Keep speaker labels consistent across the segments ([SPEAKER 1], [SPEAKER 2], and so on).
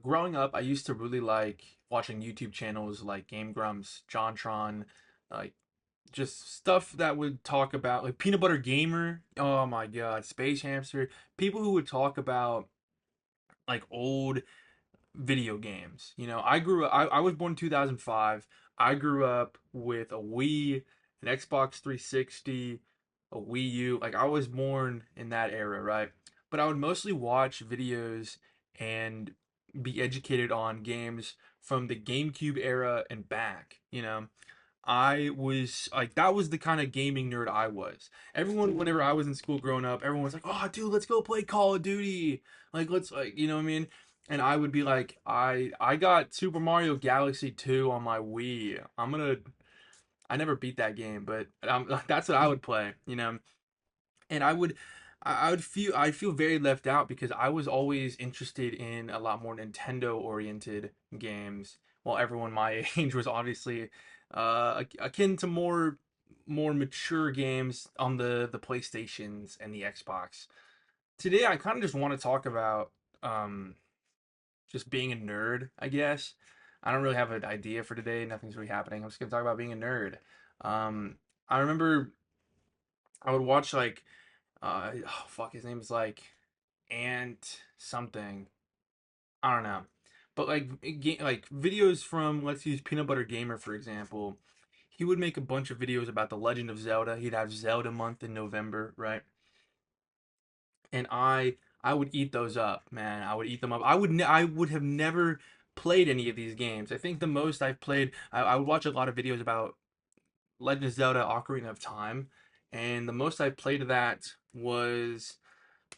[SPEAKER 1] Growing up, I used to really like watching YouTube channels like Game Grumps, JonTron, like just stuff that would talk about like Peanut Butter Gamer. Oh my God, Space Hamster. People who would talk about like old video games. I grew up. I was born in 2005. I grew up with a Wii, an Xbox 360, a Wii U. Like I was born in that era, right? But I would mostly watch videos and be educated on games from the GameCube era and back. I was like, that was the kind of gaming nerd I was. Everyone, whenever I was in school growing up, everyone was like, "Oh, dude, let's go play Call of Duty." Like, let's like, you know what I mean? And I would be like, I got Super Mario Galaxy 2 on my Wii. I never beat that game, but that's what I would play. And I feel very left out because I was always interested in a lot more Nintendo oriented games, while everyone my age was obviously akin to more mature games on the PlayStations and the Xbox. Today I kind of just want to talk about um just being a nerd, I guess. I don't really have an idea for today. Nothing's really happening. I'm just gonna talk about being a nerd. I remember I would watch like oh fuck, his name is like Ant something. I don't know. But like like videos from, let's use Peanut Butter Gamer for example. He would make a bunch of videos about the Legend of Zelda. He'd have Zelda month in November, right? And I would eat those up, man. I would eat them up. I would have never played any of these games. I think the most I've played, I would watch a lot of videos about Legend of Zelda Ocarina of Time, and the most I played of that was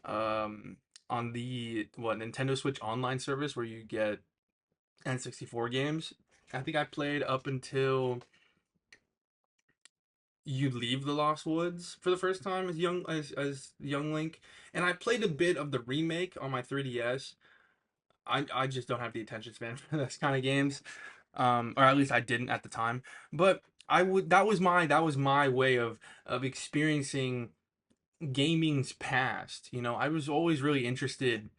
[SPEAKER 1] um on the Nintendo Switch online service where you get N64 games. I think I played up until you leave the Lost Woods for the first time as young Link, and I played a bit of the remake on my 3DS. I just don't have the attention span for those kind of games, or at least I didn't at the time. But I would that was my way of experiencing gaming's past. I was always really interested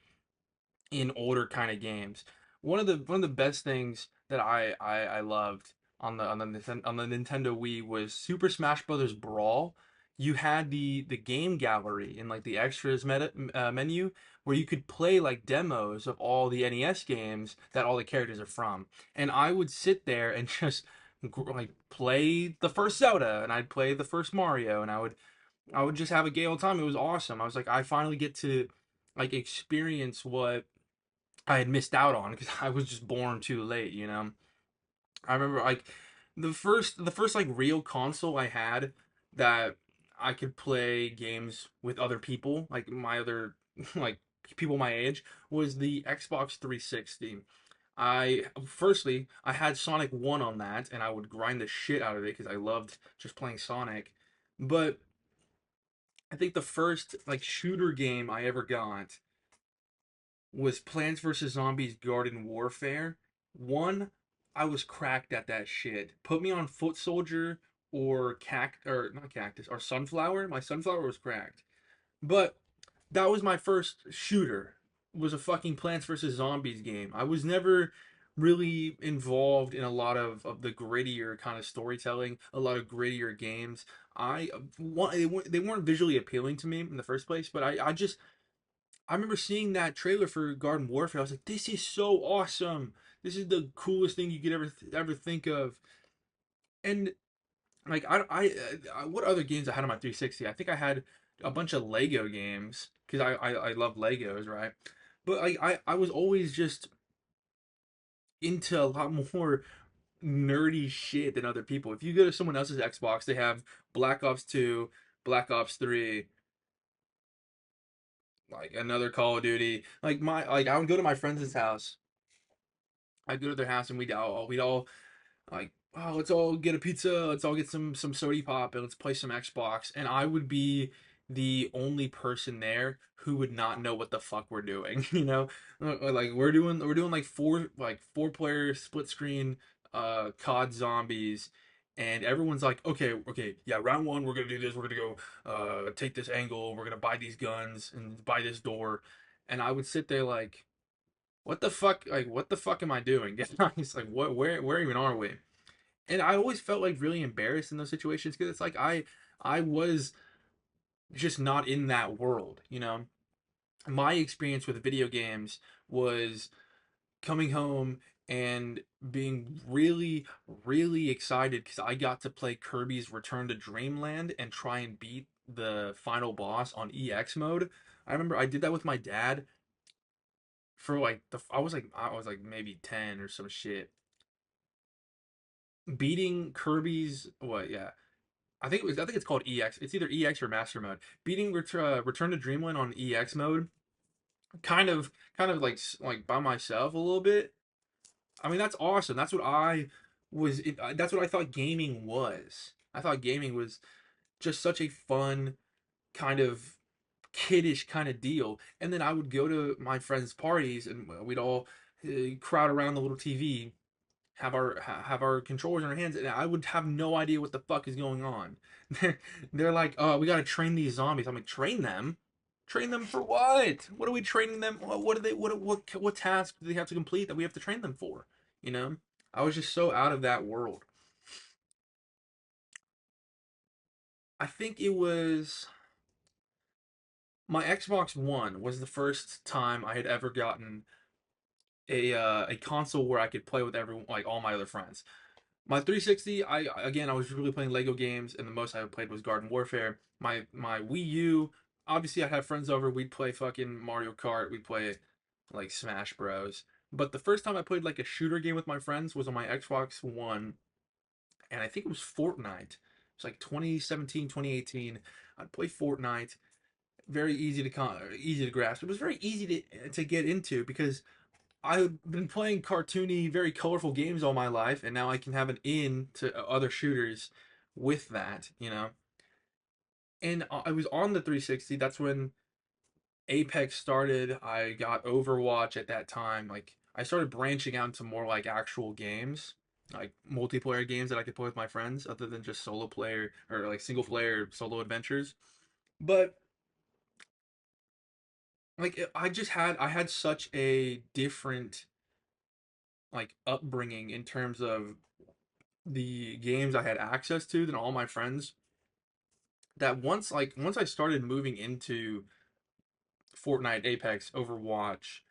[SPEAKER 1] in older kind of games. One of the best things that I loved on the Nintendo Wii was Super Smash Brothers Brawl. You had the game gallery in like the extras menu where you could play like demos of all the NES games that all the characters are from. And I would sit there and just like play the first Zelda and I'd play the first Mario and I would just have a gay old time. It was awesome. I was like, I finally get to like experience what I had missed out on because I was just born too late. I remember like the first like real console I had that I could play games with other people, like my other like people my age, was the Xbox 360. I had Sonic 1 on that and I would grind the shit out of it because I loved just playing Sonic. But I think the first like shooter game I ever got was Plants vs. Zombies Garden Warfare. One, I was cracked at that shit. Put me on Foot Soldier or or not cactus or sunflower. My sunflower was cracked. But that was my first shooter. Was a fucking Plants vs. Zombies game. I was never really involved in a lot of the grittier kind of storytelling, a lot of grittier games. They weren't visually appealing to me in the first place, but I remember seeing that trailer for Garden Warfare. I was like, this is so awesome. This is the coolest thing you could ever think of. And like what other games I had on my 360? I think I had a bunch of Lego games because I love Legos, right? But I was always just into a lot more nerdy shit than other people. If you go to someone else's Xbox, they have Black Ops 2, Black Ops 3, like another Call of Duty. I would go to my friend's house. I'd go to their house and we'd all like, oh, let's all get a pizza, let's all get some sody pop, and let's play some Xbox. And I would be the only person there who would not know what the fuck we're doing. Like we're doing like four player split screen COD zombies. And everyone's like, okay, okay, yeah, round one, we're gonna do this. We're gonna go, take this angle. We're gonna buy these guns and buy this door. And I would sit there like, what the fuck, like, what the fuck am I doing, guys? Like, what, where even are we? And I always felt like really embarrassed in those situations because it's like I was just not in that world, you know. My experience with video games was coming home and being really, really excited because I got to play Kirby's Return to Dreamland and try and beat the final boss on EX mode. I remember I did that with my dad for like I was like maybe 10 or some shit. Beating Kirby's what, yeah. I think it's called EX. It's either EX or Master Mode. Beating Return to Dreamland on EX mode, kind of like by myself a little bit. I mean, that's awesome. That's what I thought gaming was. I thought gaming was just such a fun kind of kiddish kind of deal. And then I would go to my friends' parties and we'd all crowd around the little TV, have our controllers in our hands, and I would have no idea what the fuck is going on. They're like, "Oh, we gotta train these zombies." I'm like, "Train them? Train them for what? What are we training them? What do they? What task do they have to complete that we have to train them for?" You know, I was just so out of that world. I think it was my Xbox One was the first time I had ever gotten a console where I could play with everyone, like all my other friends. My 360, I was really playing Lego games, and the most I played was Garden Warfare. My Wii U, obviously I had friends over. We'd play fucking Mario Kart. We'd play like Smash Bros. But the first time I played like a shooter game with my friends was on my Xbox One, and I think it was Fortnite. It's like 2017, 2018. I'd play Fortnite. Very easy to grasp. It was very easy to get into because I've been playing cartoony, very colorful games all my life, and now I can have an in to other shooters with that, you know. And I was on the 360. That's when Apex started. I got Overwatch at that time. Like I started branching out into more like actual games, like multiplayer games that I could play with my friends, other than just solo player or like single player solo adventures. But like I had such a different like upbringing in terms of the games I had access to than all my friends. That once I started moving into Fortnite, Apex, Overwatch,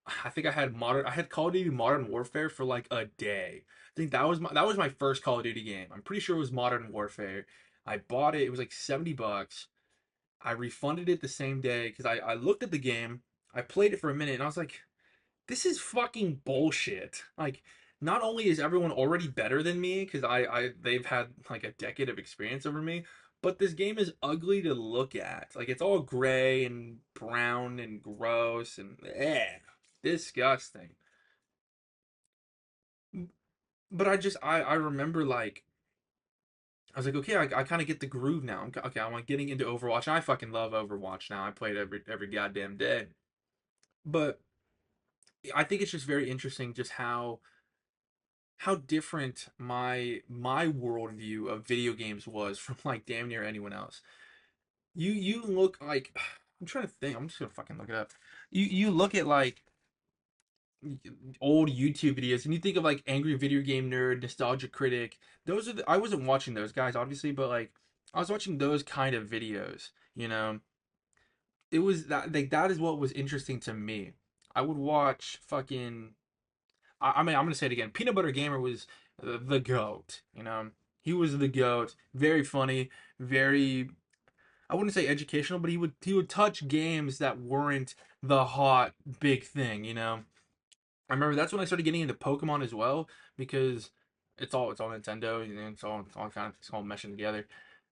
[SPEAKER 1] I had Call of Duty Modern Warfare for like a day. I think that was my first Call of Duty game. I'm pretty sure it was Modern Warfare. I bought it. It was like $70. I refunded it the same day because I looked at the game. I played it for a minute and I was like, this is fucking bullshit. Like, not only is everyone already better than me because they've had like a decade of experience over me, but this game is ugly to look at. Like, it's all gray and brown and gross and disgusting. But I remember like I was like, okay, I kind of get the groove now. Okay, I'm like getting into Overwatch. I fucking love Overwatch now. I play it every goddamn day. But I think it's just very interesting just how different my worldview of video games was from like damn near anyone else. You look like I'm trying to think. I'm just gonna fucking look it up. You look at like old YouTube videos and you think of like Angry Video Game Nerd, Nostalgia Critic. I wasn't watching those guys obviously, but like I was watching those kind of videos. You know, it was that like that is what was interesting to me. I would watch fucking I mean, I'm gonna say it again. Peanut Butter Gamer was the goat. You know, he was the goat. Very funny. Very. I wouldn't say educational, but he would touch games that weren't the hot big thing. You know, I remember that's when I started getting into Pokemon as well because it's all Nintendo. You know, it's all meshing together.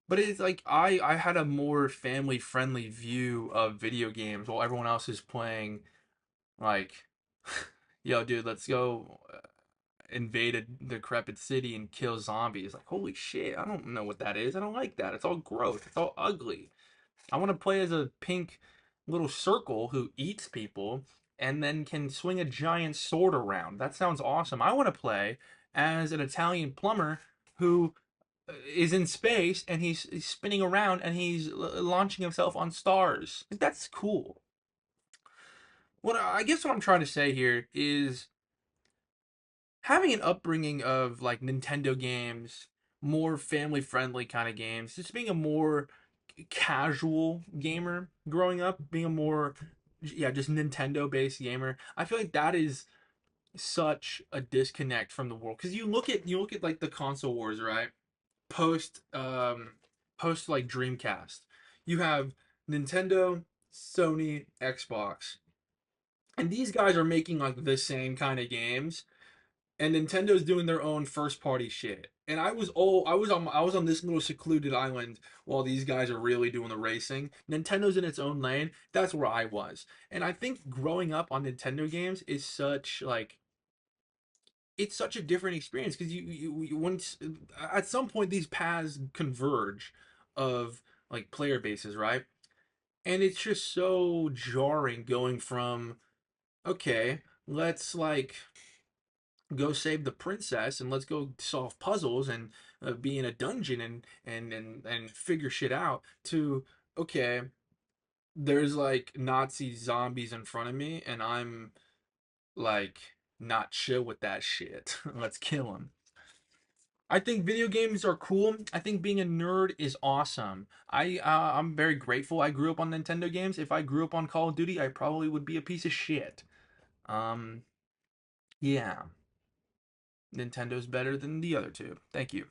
[SPEAKER 1] But it's like I had a more family friendly view of video games while everyone else is playing like, yo, dude, let's go invade a decrepit city and kill zombies. Like, holy shit, I don't know what that is. I don't like that. It's all gross. It's all ugly. I want to play as a pink little circle who eats people and then can swing a giant sword around. That sounds awesome. I want to play as an Italian plumber who is in space and he's spinning around and he's launching himself on stars. That's cool. what I guess what I'm trying to say here is having an upbringing of like Nintendo games, more family friendly kind of games, just being a more casual gamer growing up, being a more yeah, just Nintendo based gamer. I feel like that is such a disconnect from the world because you look at like the console wars, right? Post post like Dreamcast. You have Nintendo, Sony, Xbox. And these guys are making like the same kind of games and Nintendo's doing their own first party shit. And I was on this little secluded island while these guys are really doing the racing. Nintendo's in its own lane. That's where I was. And I think growing up on Nintendo games is such like it's such a different experience because you once at some point these paths converge of like player bases, right? And it's just so jarring going from okay, let's like go save the princess and let's go solve puzzles and be in a dungeon and figure shit out to okay, there's like Nazi zombies in front of me and I'm like not chill with that shit. Let's kill them. I think video games are cool. I think being a nerd is awesome. I'm very grateful I grew up on Nintendo games. If I grew up on Call of Duty, I probably would be a piece of shit. Um yeah. Nintendo's better than the other two. Thank you.